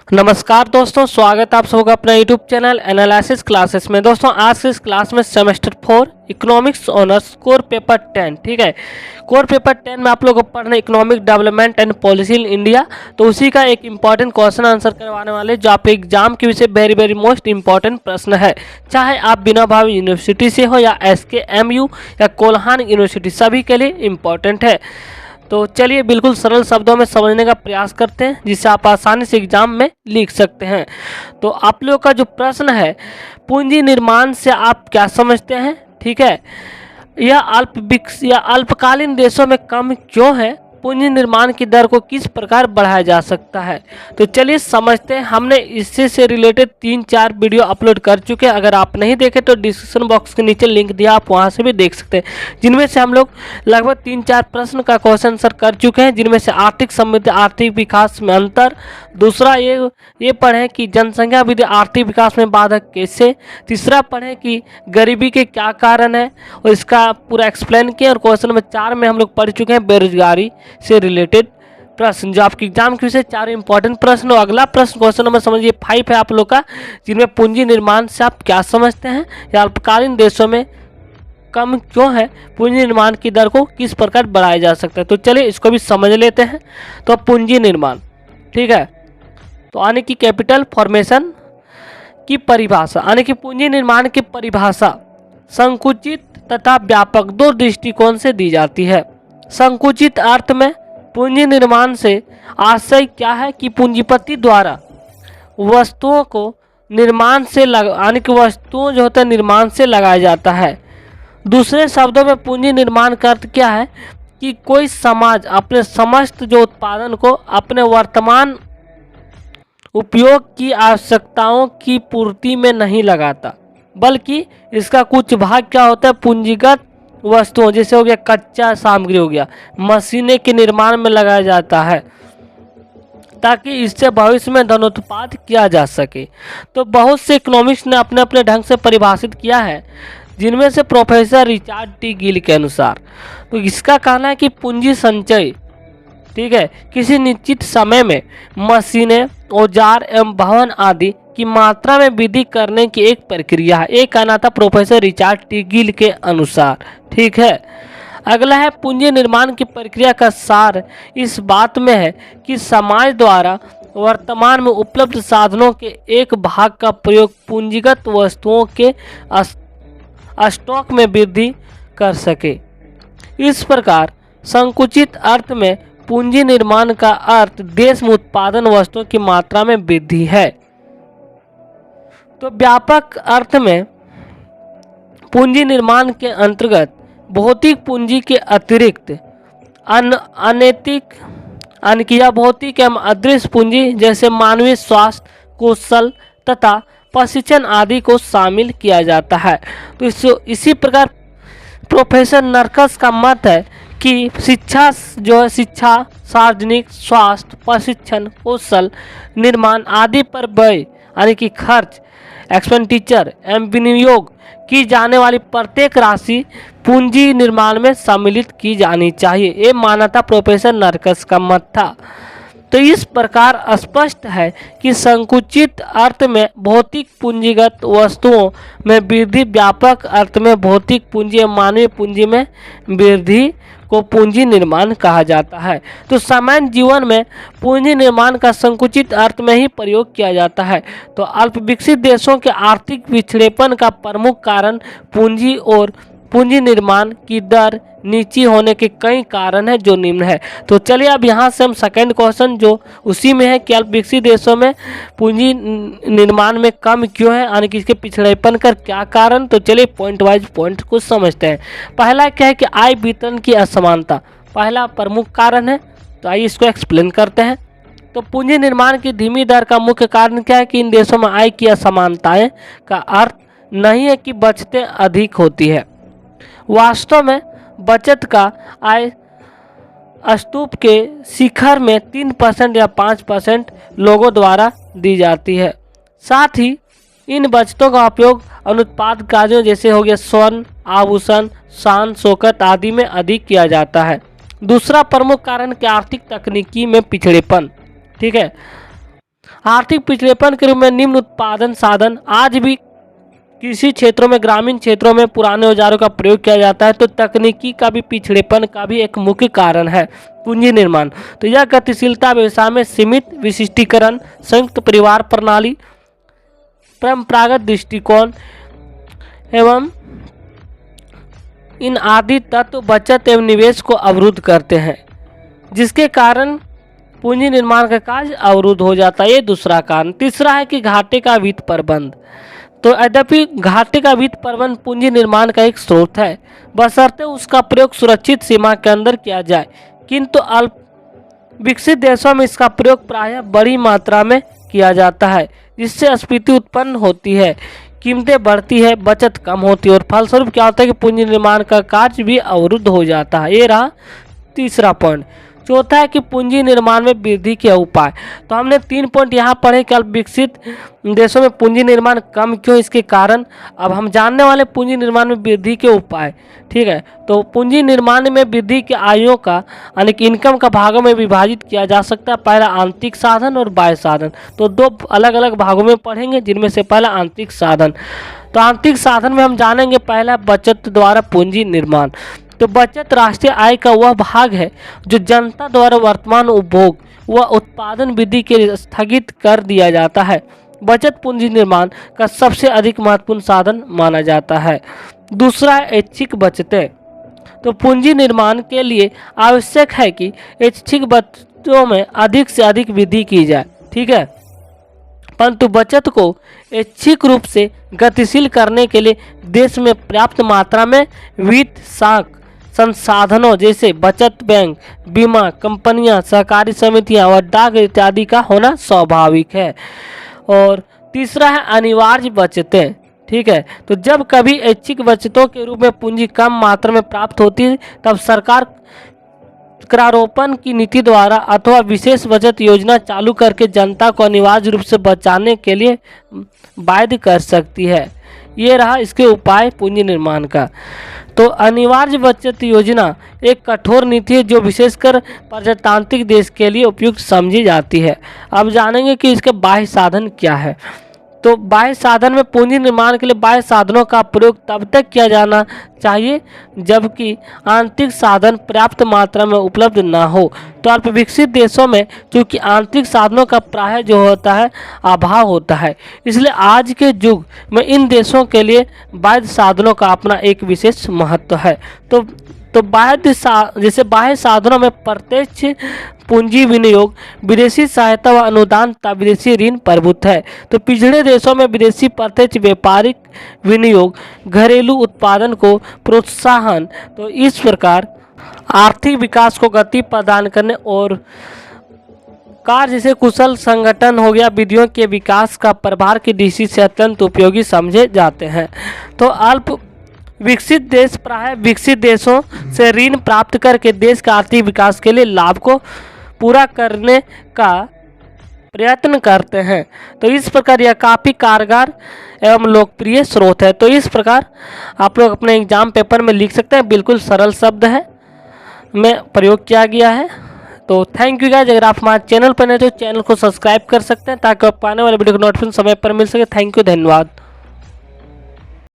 नमस्कार दोस्तों, स्वागत है आप सबका अपना यूट्यूब चैनल एनालिसिस क्लासेस में। दोस्तों आज के इस क्लास में semester 4 economics honours core paper 10, ठीक है। कोर पेपर 10 में आप लोग को पढ़ना economic development and policy in India. तो उसी का एक इंपॉर्टेंट क्वेश्चन आंसर करवाने वाले जो आपके एग्जाम के विषय वेरी मोस्ट इंपॉर्टेंट प्रश्न है। चाहे आप बिना भावी यूनिवर्सिटी से हो या SKMU या कोल्हान यूनिवर्सिटी, सभी के लिए इम्पॉर्टेंट है। तो चलिए बिल्कुल सरल शब्दों में समझने का प्रयास करते हैं जिससे आप आसानी से एग्जाम में लिख सकते हैं। तो आप लोगों का जो प्रश्न है, पूंजी निर्माण से आप क्या समझते हैं, ठीक है। यह अल्पकालीन देशों में कम क्यों है, पूंजी निर्माण की दर को किस प्रकार बढ़ाया जा सकता है। तो चलिए समझते हैं। हमने इससे से रिलेटेड 3-4 वीडियो अपलोड कर चुके हैं। अगर आप नहीं देखे तो डिस्क्रिप्शन बॉक्स के नीचे लिंक दिया, आप वहां से भी देख सकते हैं, जिनमें से हम लोग लगभग 3-4 प्रश्न का क्वेश्चन आंसर कर चुके हैं। जिनमें से आर्थिक समृद्धि आर्थिक विकास में अंतर, दूसरा ये पढ़ें कि जनसंख्या वृद्धि आर्थिक विकास में बाधक कैसे, तीसरा पढ़ें कि गरीबी के क्या कारण है और इसका पूरा एक्सप्लेन किया। और क्वेश्चन नंबर 4 में हम लोग पढ़ चुके हैं बेरोजगारी से रिलेटेड प्रश्न, जो आपके एग्जाम के विषय 4 इंपॉर्टेंट प्रश्न। और अगला प्रश्न क्वेश्चन नंबर समझिए 5 है आप लोग का, जिनमें पूंजी निर्माण से आप क्या समझते हैं या अल्पकालीन देशों में कम क्यों है, पूंजी निर्माण की दर को किस प्रकार बढ़ाया जा सकता है। तो चलिए इसको भी समझ लेते हैं। तो पूंजी निर्माण, ठीक है। तो आने की कैपिटल फॉर्मेशन की परिभाषा, आने की पूंजी निर्माण की परिभाषा संकुचित तथा व्यापक दो दृष्टिकोण से दी जाती है। संकुचित अर्थ में पूंजी निर्माण से आशय क्या है कि पूंजीपति द्वारा वस्तुओं को निर्माण से यानी कि वस्तुओं जो होता है निर्माण से लगाया जाता है। दूसरे शब्दों में पूंजी निर्माण का अर्थ क्या है कि कोई समाज अपने समस्त जो उत्पादन को अपने वर्तमान उपयोग की आवश्यकताओं की पूर्ति में नहीं लगाता, बल्कि इसका कुछ भाग क्या होता है पूंजीगत वस्तुओं, जैसे हो गया कच्चा सामग्री, हो गया मशीनें के निर्माण में लगाया जाता है ताकि इससे भविष्य में धनोत्पाद किया जा सके। तो बहुत से इकोनॉमिक्स ने अपने अपने ढंग से परिभाषित किया है, जिनमें से प्रोफेसर रिचर्ड टी गिल के अनुसार तो इसका कहना है कि पूंजी संचय, ठीक है, किसी निश्चित समय में मशीनें, औजार एवं भवन आदि की मात्रा में वृद्धि करने की एक प्रक्रिया है। एक कहना था प्रोफेसर रिचर्ड टी गिल के अनुसार, ठीक है। अगला है पूंजी निर्माण की प्रक्रिया का सार इस बात में है कि समाज द्वारा वर्तमान में उपलब्ध साधनों के एक भाग का प्रयोग पूंजीगत वस्तुओं के स्टॉक में वृद्धि कर सके। इस प्रकार संकुचित अर्थ में पूंजी निर्माण का अर्थ देश में उत्पादन वस्तुओं की मात्रा में वृद्धि है। तो व्यापक अर्थ में पूंजी निर्माण के अंतर्गत भौतिक पूंजी के अतिरिक्त अनैतिक या भौतिक एवं अदृश्य पूंजी जैसे मानवीय स्वास्थ्य, कौशल तथा प्रशिक्षण आदि को शामिल किया जाता है। तो इसी प्रकार प्रोफेसर नरकस का मत है कि शिक्षा जो है, शिक्षा, सार्वजनिक स्वास्थ्य, प्रशिक्षण, कौशल निर्माण आदि पर व्यय यानी कि खर्च, एक्सपेंडिचर एवं विनियोग की जाने वाली प्रत्येक राशि पूंजी निर्माण में सम्मिलित की जानी चाहिए। ये माना था प्रोफेसर नरकस का मत था। तो इस प्रकार स्पष्ट है कि संकुचित अर्थ में भौतिक पूंजीगत वस्तुओं में वृद्धि, व्यापक अर्थ में भौतिक पूंजी एवं मानवीय पूंजी में वृद्धि को पूंजी निर्माण कहा जाता है। तो सामान्य जीवन में पूंजी निर्माण का संकुचित अर्थ में ही प्रयोग किया जाता है। तो अल्प विकसित देशों के आर्थिक पिछड़ेपन का प्रमुख कारण पूंजी और पूंजी निर्माण की दर नीची होने के कई कारण हैं जो निम्न है। तो चलिए अब यहाँ से हम सेकंड क्वेश्चन जो उसी में है कि अल्प विकसित देशों में पूंजी निर्माण में कम क्यों है, यानी कि इसके पिछड़ेपन का क्या कारण। तो चलिए पॉइंट वाइज पॉइंट को समझते हैं। पहला क्या है कि आय वितरण की असमानता पहला प्रमुख कारण है। तो आइए इसको एक्सप्लेन करते हैं। तो पूंजी निर्माण की धीमी दर का मुख्य कारण क्या है कि इन देशों में आय की असमानताएं का अर्थ नहीं है कि बचतें अधिक होती है। वास्तव में बचत का आय स्तूप के शिखर में 3% या 5% लोगों द्वारा दी जाती है। साथ ही इन बचतों का उपयोग अनुत्पाद कार्यों जैसे हो गया स्वर्ण, आभूषण, शान शौकत आदि में अधिक किया जाता है। दूसरा प्रमुख कारण कि आर्थिक तकनीकी में पिछड़ेपन, ठीक है। आर्थिक पिछड़ेपन के रूप में निम्न उत्पादन साधन आज भी कृषि क्षेत्रों में, ग्रामीण क्षेत्रों में पुराने औजारों का प्रयोग किया जाता है। तो तकनीकी का भी पिछड़ेपन का भी एक मुख्य कारण है पूंजी निर्माण। तो यह गतिशीलता व्यवसाय में सीमित विशिष्टीकरण, संयुक्त परिवार प्रणाली, परंपरागत दृष्टिकोण एवं इन आदि तत्व बचत एवं निवेश को अवरुद्ध करते हैं, जिसके कारण पूंजी निर्माण का कार्य अवरुद्ध हो जाता है। ये दूसरा कारण। तीसरा है कि घाटे का वित्त प्रबंध। तो यद्यपि घाटे का वित्त प्रबंध पूंजी निर्माण का एक स्रोत है, बशर्ते उसका प्रयोग सुरक्षित सीमा के अंदर किया जाए, किंतु अल्प विकसित देशों में इसका प्रयोग प्रायः बड़ी मात्रा में किया जाता है, जिससे अस्फीति उत्पन्न होती है, कीमतें बढ़ती है, बचत कम होती है और फलस्वरूप क्या होता है कि पूंजी निर्माण का कार्य भी अवरुद्ध हो जाता है। ये रहा तीसरा पॉइंट। चौथा है कि पूंजी निर्माण में वृद्धि के उपाय। तो हमने 3 पॉइंट यहाँ पढ़े कि अल्प विकसित देशों में पूंजी निर्माण कम क्यों, इसके कारण। अब हम जानने वाले पूंजी निर्माण में वृद्धि के उपाय। ठीक है, तो पूंजी निर्माण में वृद्धि के आयों का यानी कि इनकम का भागों में विभाजित किया जा सकता है। पहला आंतरिक साधन और बाह्य साधन। तो 2 अलग अलग भागों में पढ़ेंगे, जिनमें से पहला आंतरिक साधन। तो आंतरिक साधन में हम जानेंगे पहला बचत द्वारा पूंजी निर्माण। तो बचत राष्ट्रीय आय का वह भाग है जो जनता द्वारा वर्तमान उपभोग व उत्पादन वृद्धि के लिए स्थगित कर दिया जाता है। बचत पूंजी निर्माण का सबसे अधिक महत्वपूर्ण साधन माना जाता है। दूसरा है ऐच्छिक बचतें। तो पूंजी निर्माण के लिए आवश्यक है कि ऐच्छिक बचतों में अधिक से अधिक वृद्धि की जाए। ठीक है, परंतु बचत को ऐच्छिक रूप से गतिशील करने के लिए देश में पर्याप्त मात्रा में वित्त संसाधनों जैसे बचत बैंक, बीमा कंपनियां, सहकारी समितियां और डाक इत्यादि का होना स्वाभाविक है। और तीसरा है अनिवार्य बचतें। ठीक है, तो जब कभी ऐच्छिक बचतों के रूप में पूंजी कम मात्रा में प्राप्त होती है, तब सरकार करारोपण की नीति द्वारा अथवा विशेष बचत योजना चालू करके जनता को अनिवार्य रूप से बचाने के लिए बाध्य कर सकती है। ये रहा इसके उपाय पूंजी निर्माण का। तो अनिवार्य बचत योजना एक कठोर नीति है जो विशेषकर प्रजातांत्रिक देश के लिए उपयुक्त समझी जाती है। अब जानेंगे कि इसके बाह्य साधन क्या है। तो बाह्य साधन में पूंजी निर्माण के लिए बाह्य साधनों का प्रयोग तब तक किया जाना चाहिए जबकि आंतरिक साधन पर्याप्त मात्रा में उपलब्ध न हो। तो अल्प विकसित देशों में चूंकि आंतरिक साधनों का प्रायः जो होता है अभाव होता है, इसलिए आज के युग में इन देशों के लिए बाह्य साधनों का अपना एक विशेष महत्व है। तो बाह्य साधनों में प्रत्यक्ष पूंजी विनियोग, विदेशी सहायता व अनुदान तथा विदेशी ऋण प्रभुत्व है। तो पिछड़े देशों में विदेशी प्रत्यक्ष व्यापारिक विनियोग, घरेलू उत्पादन को प्रोत्साहन, तो इस प्रकार आर्थिक विकास को गति प्रदान करने और कार्य जैसे कुशल संगठन हो गया, विधियों के विकास का प्रभार की दृष्टि से अत्यंत उपयोगी समझे जाते हैं। तो अल्प विकसित देश प्रायः विकसित देशों से ऋण प्राप्त करके देश के आर्थिक विकास के लिए लाभ को पूरा करने का प्रयत्न करते हैं। तो इस प्रकार यह काफ़ी कारगर एवं लोकप्रिय स्रोत है। तो इस प्रकार आप लोग अपने एग्जाम पेपर में लिख सकते हैं। बिल्कुल सरल शब्द है में प्रयोग किया गया है। तो थैंक यू गाइस। अगर आप हमारे चैनल पर नए तो चैनल को सब्सक्राइब कर सकते हैं ताकि आपको आने वाले वीडियो को नोटिफिकेशन समय पर मिल सके। थैंक यू, धन्यवाद।